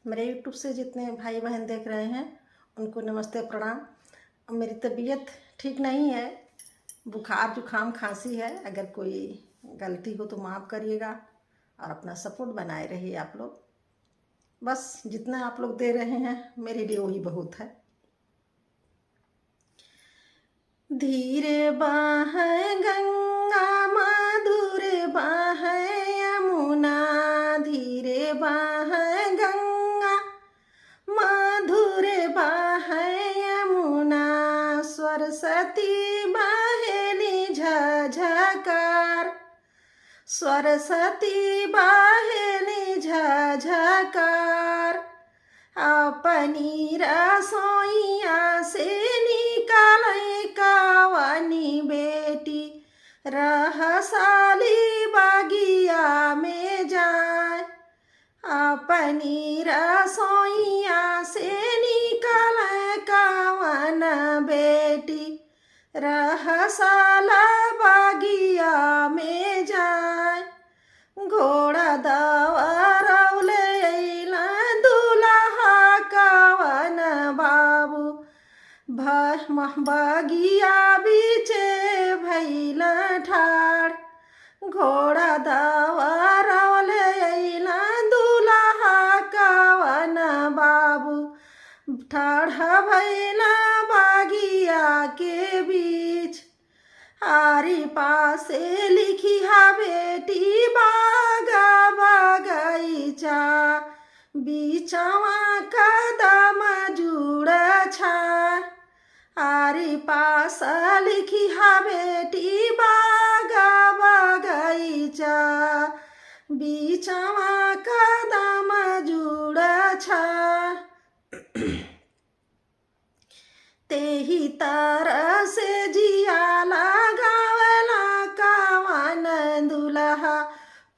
मेरे यूट्यूब से जितने भाई बहन देख रहे हैं उनको नमस्ते प्रणाम। मेरी तबीयत ठीक नहीं है, बुखार जुखाम खांसी है। अगर कोई गलती हो तो माफ़ करिएगा और अपना सपोर्ट बनाए रहिए आप लोग। बस जितना आप लोग दे रहे हैं मेरे लिए वही बहुत है। धीरे बाहे गंगा मधुर बाहे यमुना, धीरे बाहे गंगा मधुर बाहे यमुना, सरस्वती बाहेली झझकार, सरस्वती बाहेली झझकार। अपनी रसोइया से निकाले कावनी बेटी, रहसाली बागिया में जाए। अपनी रसोइया से निकाले कावन बेटी, रहसाला बागिया में जाए। घोड़ा दौड़ौले अइला दुल्हा कावन बाबू, बगिया बीचे भइला ठाड़। घोड़ा दौड़ौले अइला दुल्हा कावन बाबू, ठाड़ भइला बागिया के बीच। आरी पासे लिखी हा बेटी बागा बगैचा, बीचवा कदम जुड़ छा। आरी पास लिखी हा बेटी बागा बगैचा, बीचवा कदम जुड़ छा। तेही तरह से जिया लगावला कावन दुल्हा,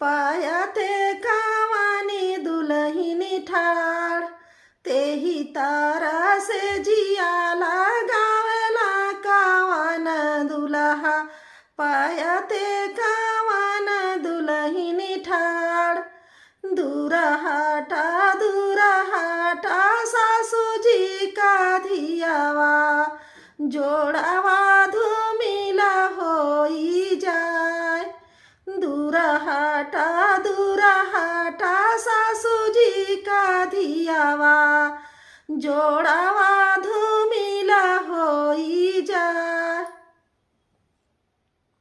पायते कावनी दुल्हिनी ठाड़। तेही तरह से जिया लगावला कावन दुल्हा, पायते कावन दुल्हिनी ठाड़। दूर हटा सासू जी का धियावा, जोड़ावा धूमिला होई जाए। दूर हटा सासू जी का धियावा, जोड़ावा